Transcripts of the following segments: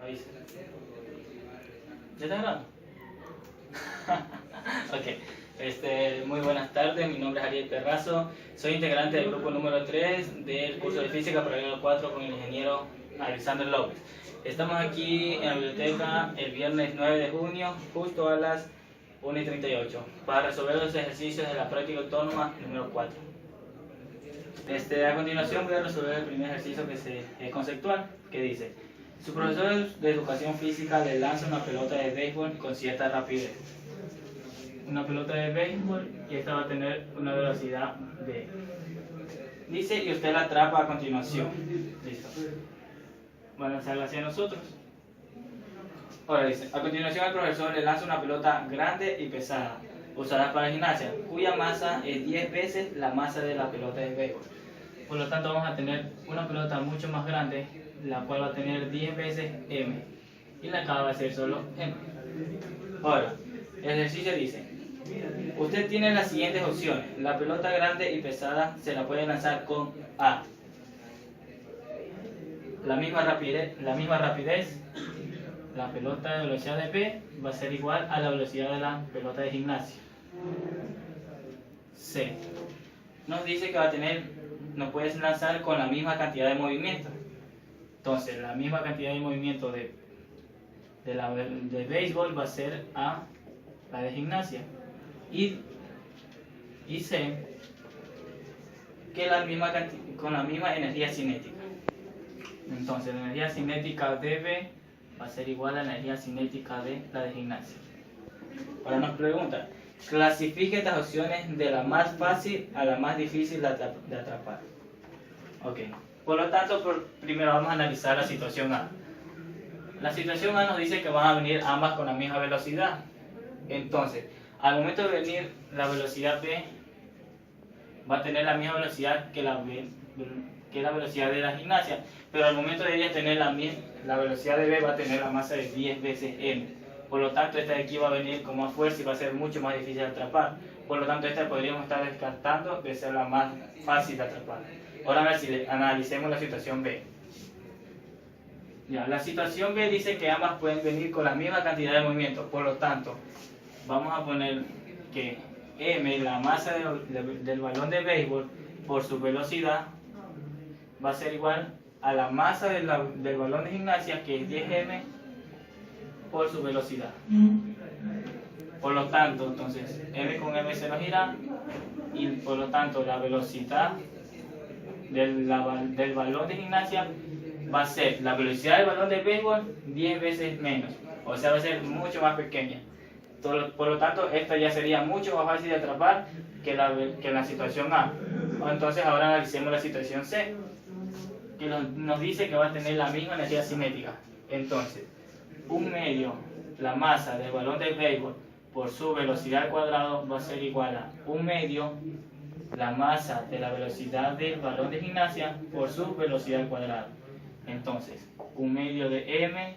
Avisa. ¿Ya está grabando? Ok. Muy buenas tardes, mi nombre es Ariel Perrazo, soy integrante del grupo número 3 del curso de Física para el grado 4 con el ingeniero Alexander López. Estamos aquí en la biblioteca el viernes 9 de junio, justo a las 1:38, para resolver los ejercicios de la práctica autónoma número 4. A continuación voy a resolver el primer ejercicio que es conceptual, que dice: su profesor de educación física le lanza una pelota de béisbol con cierta rapidez. Una pelota de béisbol y esta va a tener una velocidad v. Dice, y usted la atrapa a continuación. Listo. Va a lanzarla hacia nosotros. Ahora dice, a continuación el profesor le lanza una pelota grande y pesada, usada para gimnasia, cuya masa es 10 veces la masa de la pelota de béisbol. Por lo tanto vamos a tener una pelota mucho más grande, la cual va a tener 10 veces m. Y la acá va a ser solo m. Ahora, el ejercicio dice: usted tiene las siguientes opciones. La pelota grande y pesada se la puede lanzar con A. La misma rapidez, la pelota de velocidad de B va a ser igual a la velocidad de la pelota de gimnasia. C. Nos dice que nos puedes lanzar con la misma cantidad de movimiento. Entonces, la misma cantidad de movimiento de béisbol va a ser A la de gimnasia. Y C, que con la misma energía cinética. Entonces, la energía cinética de B va a ser igual a la energía cinética de la de gimnasia. Ahora nos pregunta: clasifique estas opciones de la más fácil a la más difícil de atrapar. Ok. Por lo tanto, primero vamos a analizar la situación A. La situación A nos dice que van a venir ambas con la misma velocidad. Entonces, al momento de venir la velocidad B va a tener la misma velocidad que la velocidad de la gimnasia, pero al momento de ella tener la velocidad de B va a tener la masa de 10 veces m. Por lo tanto, esta de aquí va a venir con más fuerza y va a ser mucho más difícil de atrapar. Por lo tanto, esta podríamos estar descartando de ser la más fácil de atrapar. Ahora analicemos la situación B. Ya, la situación B dice que ambas pueden venir con la misma cantidad de movimiento. Por lo tanto, vamos a poner que m, la masa del balón de béisbol, por su velocidad, va a ser igual a la masa del balón de gimnasia, que es 10m, por su velocidad. Por lo tanto, entonces, m con m se nos irá, y por lo tanto la velocidad del balón de gimnasia va a ser la velocidad del balón de béisbol 10 veces menos, o sea, va a ser mucho más pequeña. Por lo tanto, esta ya sería mucho más fácil de atrapar que la situación A. Entonces, ahora analicemos la situación C, que nos dice que va a tener la misma energía cinética. Entonces, 1/2 la masa del balón de béisbol por su velocidad al cuadrado va a ser igual a 1/2 la masa de la velocidad del balón de gimnasia por su velocidad al cuadrado. Entonces, 1/2 de m,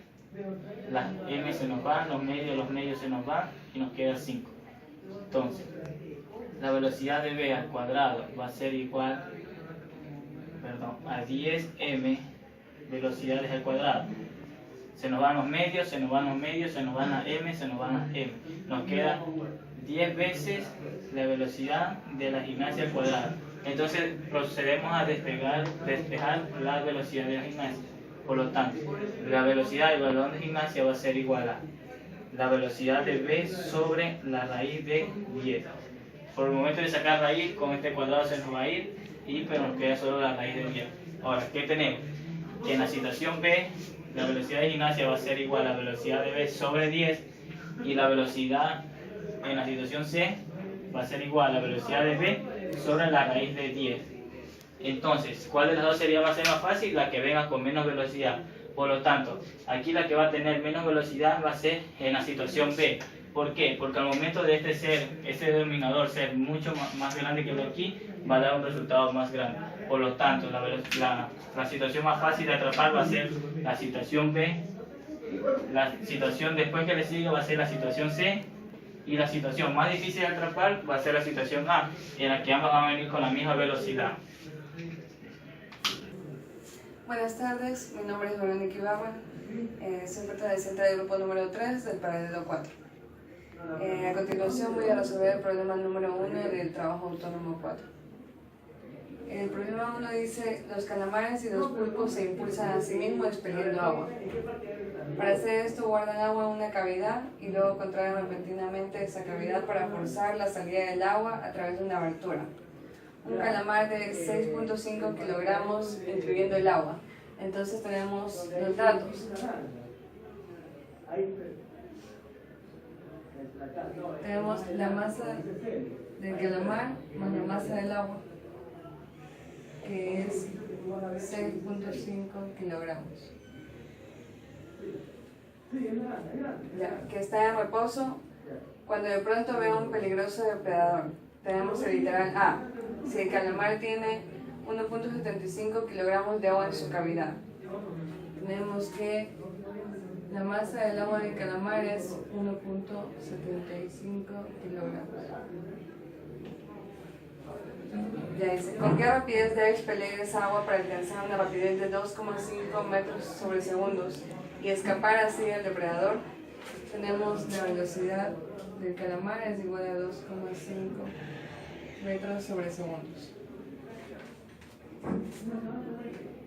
las m se nos van, los medios se nos van y nos queda 5. Entonces, la velocidad de b al cuadrado va a ser igual a 10m velocidades al cuadrado. Se nos van los medios, se nos van los medios, se nos van a m, se nos van a m. Nos queda 10 veces la velocidad de la gimnasia al cuadrado. Entonces procedemos a despejar la velocidad de la gimnasia. Por lo tanto, la velocidad del balón de gimnasia va a ser igual a la velocidad de b sobre la raíz de 10. Por el momento de sacar raíz, con este cuadrado se nos va a ir, pero nos queda solo la raíz de 10. Ahora, ¿qué tenemos? Que en la situación B, la velocidad de gimnasia va a ser igual a la velocidad de b sobre 10, y la velocidad en la situación C va a ser igual a la velocidad de b sobre la raíz de 10. Entonces, ¿cuál de las dos va a ser más fácil? La que venga con menos velocidad. Por lo tanto, aquí la que va a tener menos velocidad va a ser en la situación B. ¿Por qué? Porque al momento de este denominador ser mucho más grande que el de aquí, va a dar un resultado más grande. Por lo tanto, la situación más fácil de atrapar va a ser la situación B. La situación después que le sigue va a ser la situación C. Y la situación más difícil de atrapar va a ser la situación A, en la que ambas van a venir con la misma velocidad. Buenas tardes, mi nombre es Verónica Ibarra, soy perteneciente del grupo número 3 del paralelo 4. A continuación voy a resolver el problema número 1 del trabajo autónomo 4. El problema 1 dice: los calamares y los pulpos se impulsan a sí mismos expeliendo agua. Para hacer esto guardan agua en una cavidad y luego contraen repentinamente esa cavidad para forzar la salida del agua a través de una abertura. Un calamar de 6.5 kilogramos incluyendo el agua. Entonces tenemos los datos. Tenemos la masa del calamar más la masa del agua, que es 6.5 kilogramos. Ya, que está en reposo cuando de pronto ve un peligroso depredador. Tenemos el literal A. Si el calamar tiene 1.75 kilogramos de agua en su cavidad, tenemos que la masa del agua del calamar es 1.75 kilogramos. Ya dice: ¿con qué rapidez debe expeler esa agua para alcanzar una rapidez de 2,5 metros sobre segundos y escapar así del depredador? Tenemos la velocidad del calamar es igual a 2,5 metros sobre segundos.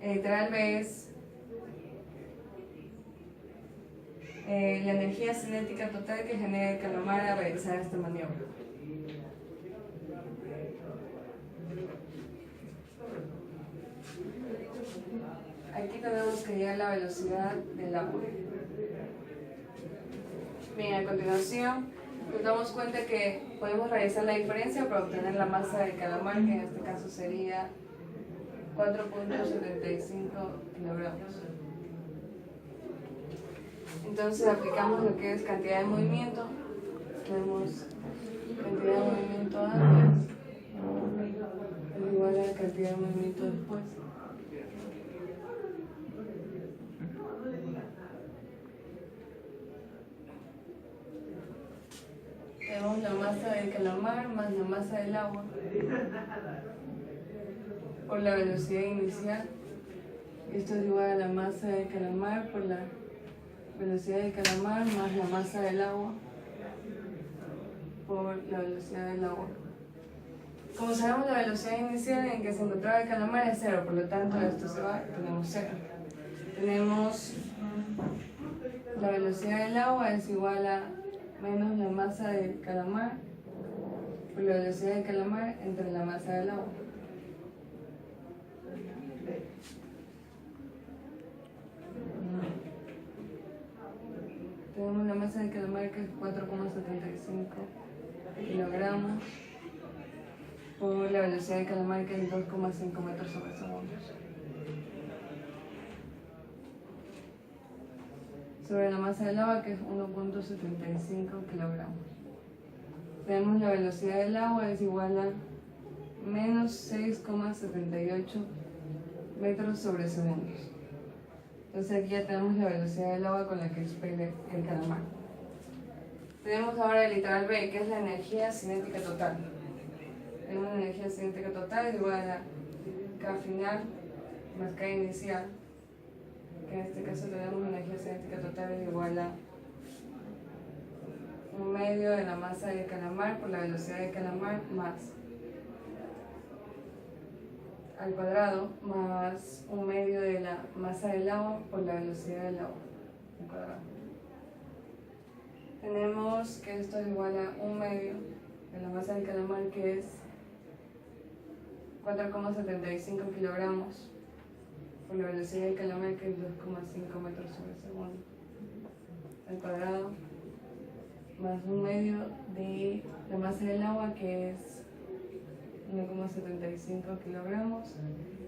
El literal B es la energía cinética total que genera el calamar al realizar esta maniobra. Aquí tenemos que hallar la velocidad del agua. Bien, a continuación nos damos cuenta que podemos realizar la diferencia para obtener la masa del calamar, que en este caso sería 4.75 kilogramos. Entonces aplicamos lo que es cantidad de movimiento. Tenemos cantidad de movimiento antes es igual a la cantidad de movimiento después. Tenemos la masa del calamar más la masa del agua por la velocidad inicial. Esto es igual a la masa del calamar por la velocidad del calamar más la masa del agua por la velocidad del agua. Como sabemos, la velocidad inicial en que se encontraba el calamar es 0, por lo tanto esto se va, tenemos 0. Tenemos la velocidad del agua es igual a menos la masa del calamar por la velocidad del calamar entre la masa del agua. Tenemos la masa del calamar, que es 4,75 kilogramos por la velocidad del calamar, que es 2,5 metros sobre segundos. Sobre la masa del agua, que es 1.75 kilogramos. Tenemos la velocidad del agua es igual a menos 6,78 metros sobre segundos. Entonces aquí ya tenemos la velocidad del agua con la que expele el calamar. Tenemos ahora el literal B, que es la energía cinética total. Tenemos la energía cinética total igual a K final más K inicial, que en este caso tenemos la energía cinética total es igual a 1/2 de la masa del calamar por la velocidad del calamar más al cuadrado más 1/2 de la masa del agua por la velocidad del agua al cuadrado. Tenemos que esto es igual a 1/2 de la masa del calamar, que es 4,75 kilogramos por la velocidad del calamar, que es 2,5 metros sobre segundo al cuadrado más 1/2 de la masa del agua, que es 1,75 kilogramos,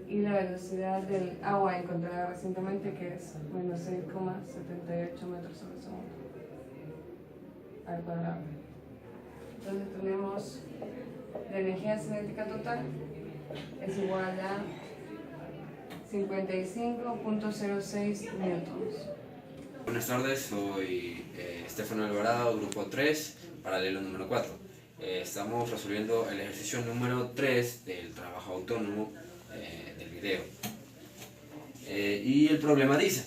y la velocidad del agua encontrada recientemente, que es menos 6,78 metros sobre segundo al cuadrado. Entonces tenemos la energía cinética total es igual a 55.06 newtons. Buenas tardes, soy Estefano Alvarado, grupo 3, paralelo número 4. Estamos resolviendo el ejercicio número 3 del trabajo autónomo del video. Y el problema dice,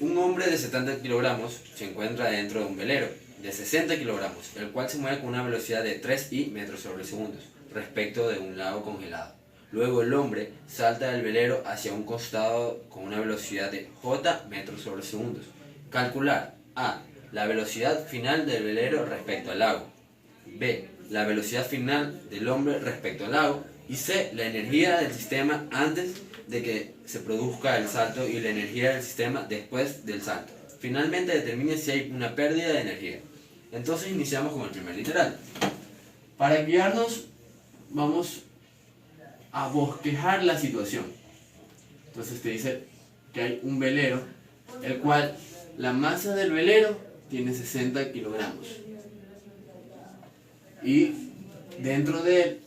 un hombre de 70 kilogramos se encuentra dentro de un velero de 60 kilogramos, el cual se mueve con una velocidad de 3i metros sobre segundos respecto de un lago congelado. Luego el hombre salta del velero hacia un costado con una velocidad de j metros sobre segundos. Calcular a. La velocidad final del velero respecto al lago. B. La velocidad final del hombre respecto al lago. Y C. La energía del sistema antes de que se produzca el salto y la energía del sistema después del salto. Finalmente determine si hay una pérdida de energía. Entonces iniciamos con el primer literal. Para guiarnos vamos a bosquejar la situación. Entonces te dice que hay un velero, el cual la masa del velero tiene 60 kilogramos. Y dentro de él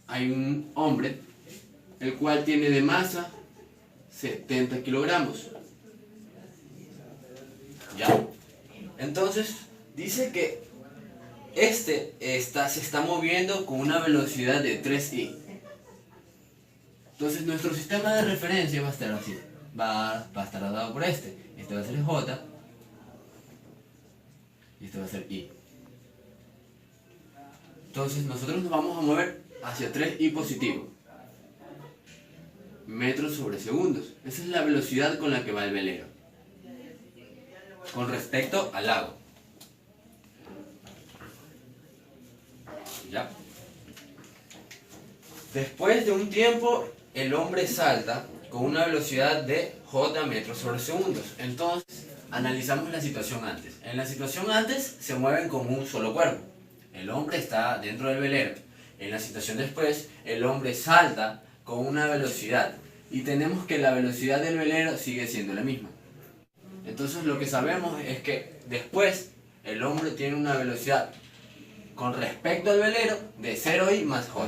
hay un hombre, el cual tiene de masa 70 kilogramos. ¿Ya? Entonces, dice que se está moviendo con una velocidad de 3i. Entonces, nuestro sistema de referencia va a estar así. Va a estar dado por este. Este va a ser j. Y este va a ser i. Entonces, nosotros nos vamos a mover hacia 3i positivo. Metros sobre segundos. Esa es la velocidad con la que va el velero. Con respecto al lago. ¿Ya? Después de un tiempo, el hombre salta con una velocidad de j metros sobre segundos. Entonces, analizamos la situación antes. En la situación antes, se mueven como un solo cuerpo. El hombre está dentro del velero. En la situación después, el hombre salta con una velocidad. Y tenemos que la velocidad del velero sigue siendo la misma. Entonces, lo que sabemos es que después, el hombre tiene una velocidad con respecto al velero de 0i más j.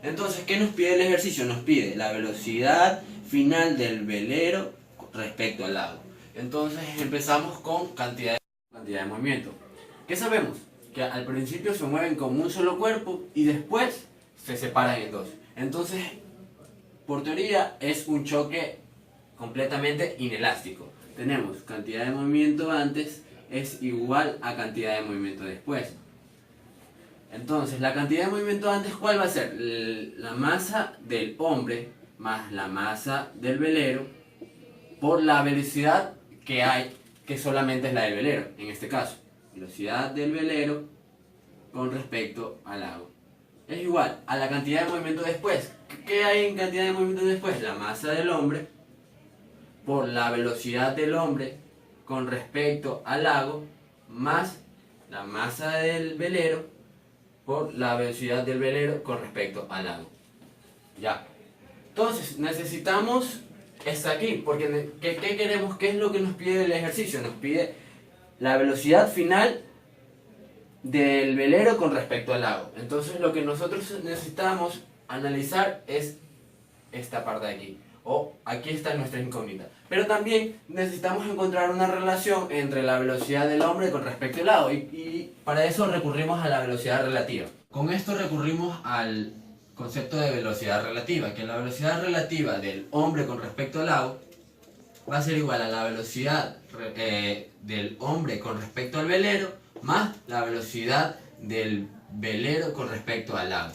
Entonces, ¿qué nos pide el ejercicio? Nos pide la velocidad final del velero respecto al lago. Entonces, empezamos con cantidad de movimiento. ¿Qué sabemos? Que al principio se mueven como un solo cuerpo y después se separan en dos. Entonces, por teoría, es un choque completamente inelástico. Tenemos cantidad de movimiento antes es igual a cantidad de movimiento después. Entonces, la cantidad de movimiento antes, ¿cuál va a ser? La masa del hombre más la masa del velero por la velocidad que hay, que solamente es la del velero, en este caso. Velocidad del velero con respecto al lago. Es igual a la cantidad de movimiento después. ¿Qué hay en cantidad de movimiento después? La masa del hombre por la velocidad del hombre con respecto al lago más la masa del velero por la velocidad del velero con respecto al lago. Ya. Entonces, necesitamos esto aquí, porque ¿qué queremos? ¿Qué es lo que nos pide el ejercicio? Nos pide la velocidad final del velero con respecto al lago. Entonces, lo que nosotros necesitamos analizar es esta parte de aquí. O aquí está nuestra incógnita. Pero también necesitamos encontrar una relación entre la velocidad del hombre con respecto al lago. Y para eso recurrimos a la velocidad relativa. Con esto recurrimos al concepto de velocidad relativa. Que la velocidad relativa del hombre con respecto al lago va a ser igual a la velocidad del hombre con respecto al velero más la velocidad del velero con respecto al lago.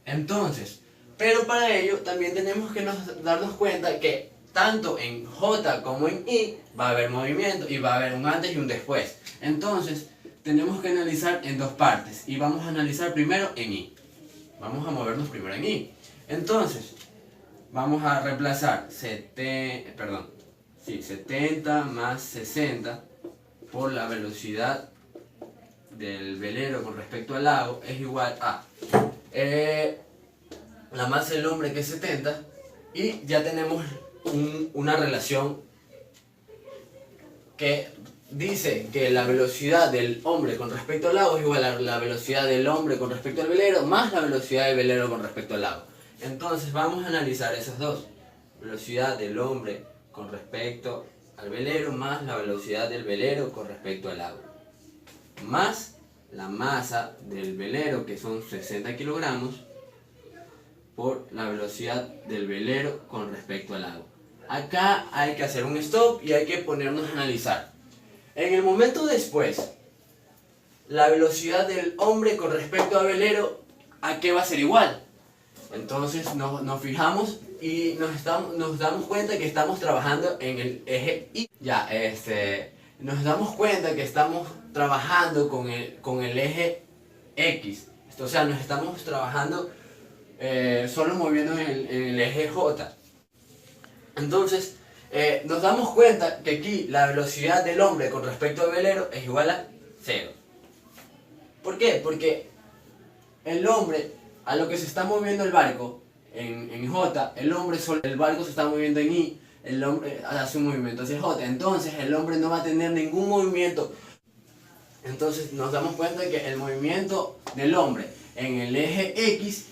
Entonces, pero para ello también tenemos que darnos cuenta que tanto en J como en I va a haber movimiento y va a haber un antes y un después. Entonces, tenemos que analizar en dos partes y vamos a analizar primero en I. Vamos a movernos primero en I. Entonces, vamos a reemplazar 70 más 60 por la velocidad del velero con respecto al lago es igual a la masa del hombre, que es 70, y ya tenemos una relación que dice que la velocidad del hombre con respecto al lago es igual a la velocidad del hombre con respecto al velero más la velocidad del velero con respecto al lago. Entonces vamos a analizar esas dos. Velocidad del hombre con respecto al velero más la velocidad del velero con respecto al lago. Más la masa del velero, que son 60 kilogramos, por la velocidad del velero con respecto al lago. Acá hay que hacer un stop y hay que ponernos a analizar. En el momento después, la velocidad del hombre con respecto al velero, ¿a qué va a ser igual? Entonces nos fijamos y nos damos cuenta que estamos trabajando en el eje Y. Ya, nos damos cuenta que estamos trabajando con el eje X. O sea, nos estamos trabajando solo moviendo en el eje J. Entonces, nos damos cuenta que aquí la velocidad del hombre con respecto al velero es igual a 0. ¿Por qué? Porque el hombre, a lo que se está moviendo el barco en J, el barco se está moviendo en Y, el hombre hace un movimiento hacia J. Entonces, el hombre no va a tener ningún movimiento. Entonces, nos damos cuenta que el movimiento del hombre en el eje X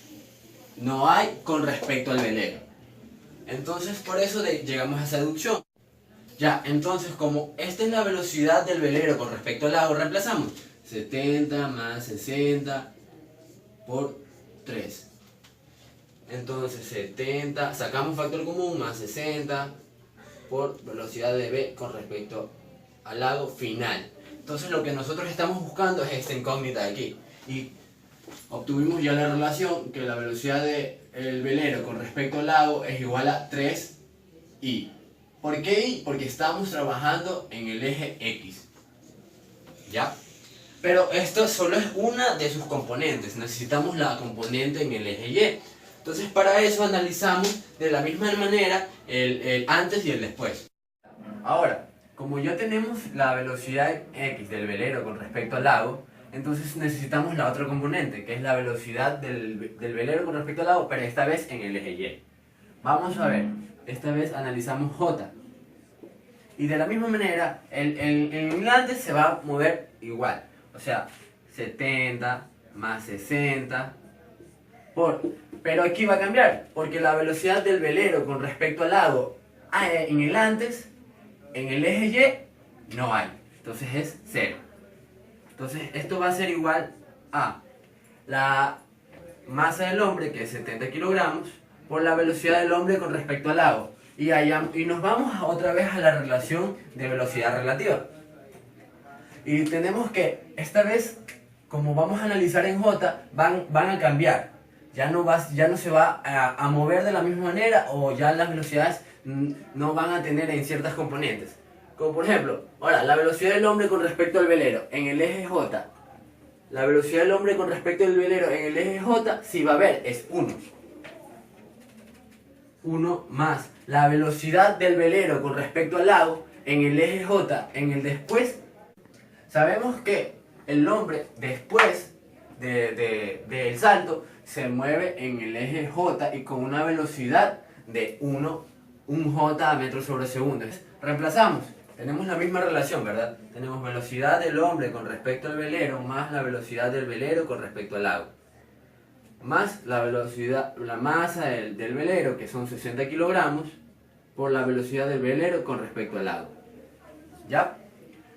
no hay con respecto al velero. Entonces por eso llegamos a esa deducción. Ya, entonces como esta es la velocidad del velero con respecto al lago, reemplazamos 70 más 60 por 3. Entonces 70, sacamos factor común, más 60 por velocidad de V con respecto al lago final. Entonces lo que nosotros estamos buscando es esta incógnita de aquí. Y obtuvimos ya la relación que la velocidad del velero con respecto al lago es igual a 3i. ¿Por qué i? Porque estamos trabajando en el eje X. ¿Ya? Pero esto solo es una de sus componentes. Necesitamos la componente en el eje Y. Entonces para eso analizamos de la misma manera el antes y el después. Ahora, como ya tenemos la velocidad X del velero con respecto al lago, entonces necesitamos la otra componente, que es la velocidad del velero con respecto al lago, pero esta vez en el eje Y. Vamos a ver, esta vez analizamos J. Y de la misma manera, el antes se va a mover igual. O sea, 70 más 60 pero aquí va a cambiar, porque la velocidad del velero con respecto al lago en el antes, en el eje Y, no hay. Entonces es 0. Entonces esto va a ser igual a la masa del hombre, que es 70 kilogramos, por la velocidad del hombre con respecto al lago. Y nos vamos otra vez a la relación de velocidad relativa. Y tenemos que, esta vez, como vamos a analizar en J, van a cambiar. Ya no se va a mover de la misma manera, o ya las velocidades no van a tener en ciertas componentes. Como por ejemplo, ahora, la velocidad del hombre con respecto al velero en el eje J. La velocidad del hombre con respecto al velero en el eje J, sí va a haber, es 1. 1 más la velocidad del velero con respecto al lago en el eje J, en el después. Sabemos que el hombre después del salto se mueve en el eje J y con una velocidad de 1 J a metros sobre segundo. Reemplazamos. Tenemos la misma relación, ¿verdad? Tenemos velocidad del hombre con respecto al velero más la velocidad del velero con respecto al lago. Más la masa del velero, que son 60 kilogramos, por la velocidad del velero con respecto al lago. ¿Ya?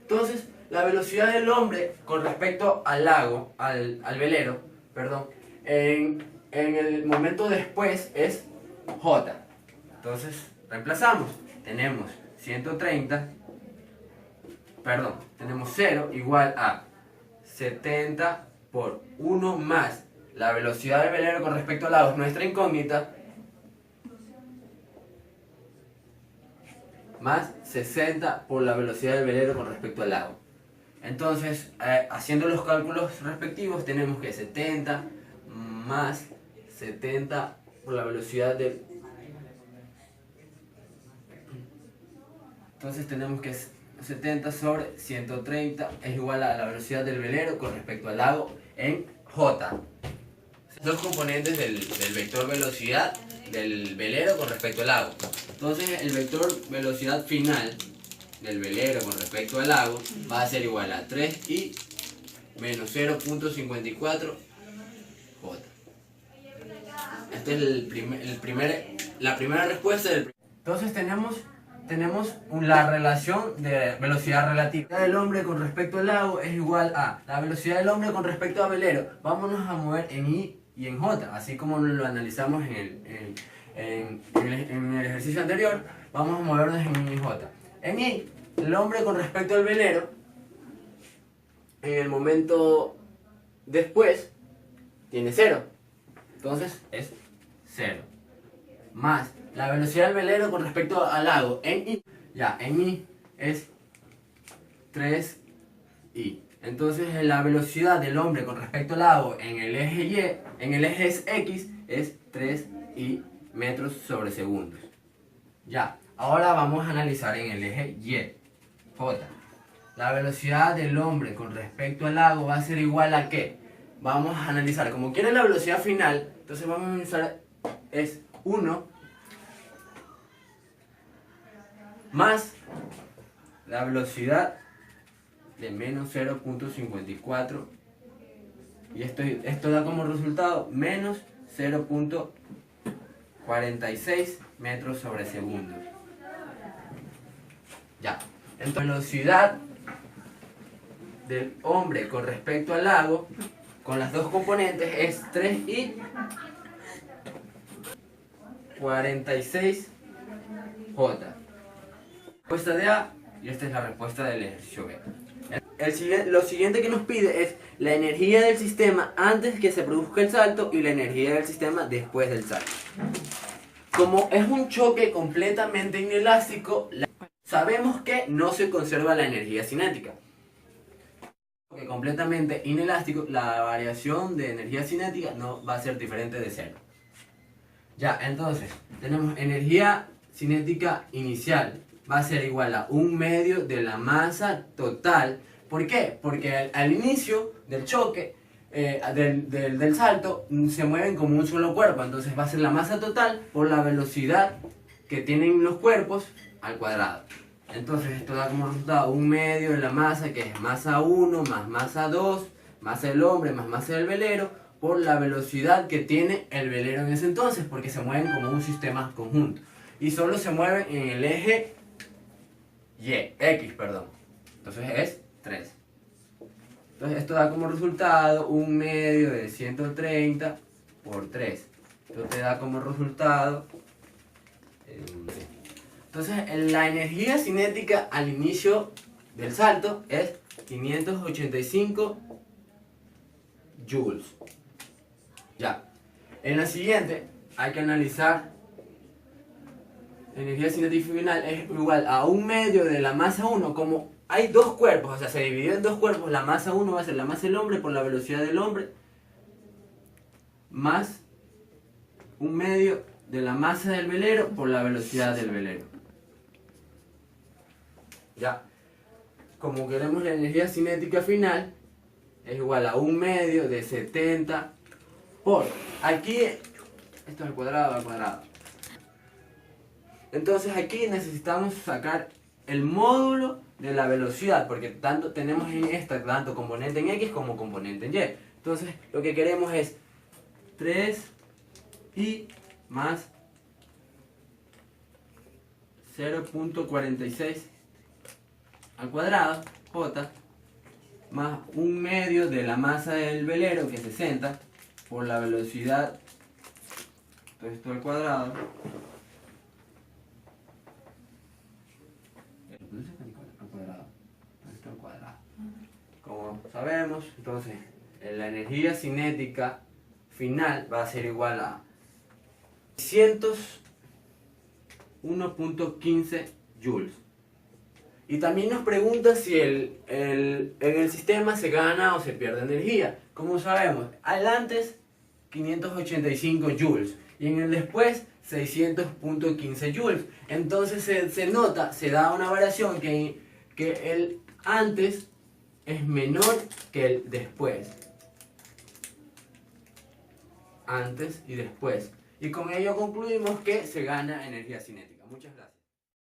Entonces, la velocidad del hombre con respecto al lago, al velero, perdón, en el momento después es J. Entonces, reemplazamos. Tenemos 0 igual a 70 por 1 más la velocidad del velero con respecto al lago, es nuestra incógnita, más 60 por la velocidad del velero con respecto al lago. Entonces, haciendo los cálculos respectivos, tenemos que 70 más 70 por la velocidad del... Entonces tenemos que 70 sobre 130 es igual a la velocidad del velero con respecto al lago en J. Dos componentes del vector velocidad del velero con respecto al lago. Entonces el vector velocidad final del velero con respecto al lago va a ser igual a 3i menos 0.54 J. Esta es la primera respuesta del... Entonces tenemos la relación de velocidad relativa. La velocidad del hombre con respecto al lago es igual a la velocidad del hombre con respecto al velero. Vámonos a mover en Y y en J, así como lo analizamos en el ejercicio anterior. Vamos a movernos en I y J. En I, el hombre con respecto al velero, en el momento después, tiene 0. Entonces es 0. Más la velocidad del velero con respecto al lago en I. Ya, en I es 3I. Entonces la velocidad del hombre con respecto al lago en el eje Y, en el eje X, es 3I metros sobre segundos. Ya, ahora vamos a analizar en el eje Y, J. La velocidad del hombre con respecto al lago va a ser igual a ¿qué? Vamos a analizar, como quiere la velocidad final, entonces vamos a analizar, es 1 más la velocidad de menos 0.54, y esto da como resultado menos 0.46 metros sobre segundo. Ya, entonces la velocidad del hombre con respecto al lago, con las dos componentes, es 3i 46 J. Respuesta de A, y esta es la respuesta del ejercicio B. Lo siguiente que nos pide es la energía del sistema antes que se produzca el salto y la energía del sistema después del salto. Como es un choque completamente inelástico, sabemos que no se conserva la energía cinética. Porque completamente inelástico, la variación de energía cinética no va a ser diferente de 0. Ya, entonces, tenemos energía cinética inicial, va a ser igual a 1/2 de la masa total. ¿Por qué? Porque al inicio del choque, del salto, se mueven como un solo cuerpo. Entonces va a ser la masa total por la velocidad que tienen los cuerpos al cuadrado. Entonces esto da como resultado 1/2 de la masa, que es masa 1 más masa 2, masa del hombre más masa del velero, por la velocidad que tiene el velero en ese entonces, porque se mueven como un sistema conjunto. Y solo se mueven en el eje X, perdón. Entonces es 3. Entonces esto da como resultado 1/2 de 130 por 3. Esto te da como resultado... Entonces la energía cinética al inicio del salto es 585 joules. Ya. En la siguiente hay que analizar energía cinética final es igual a 1/2 de la masa 1. Como hay dos cuerpos, o sea, se dividió en dos cuerpos, la masa 1 va a ser la masa del hombre por la velocidad del hombre, más 1/2 de la masa del velero por la velocidad del velero. Ya, como queremos la energía cinética final, es igual a 1/2 de 70 por, aquí, esto es al cuadrado. Entonces aquí necesitamos sacar el módulo de la velocidad, porque tanto tenemos en esta tanto componente en X como componente en Y. Entonces lo que queremos es 3i más 0.46 al cuadrado, J, más 1/2 de la masa del velero, que es 60, por la velocidad, entonces esto al cuadrado, como sabemos, entonces la energía cinética final va a ser igual a 101.15 joules. Y también nos pregunta si en el sistema se gana o se pierde energía. Como sabemos, al antes 585 joules y en el después 600.15 joules. Entonces se da una variación que el antes es menor que el después. Antes y después. Y con ello concluimos que se gana energía cinética. Muchas gracias.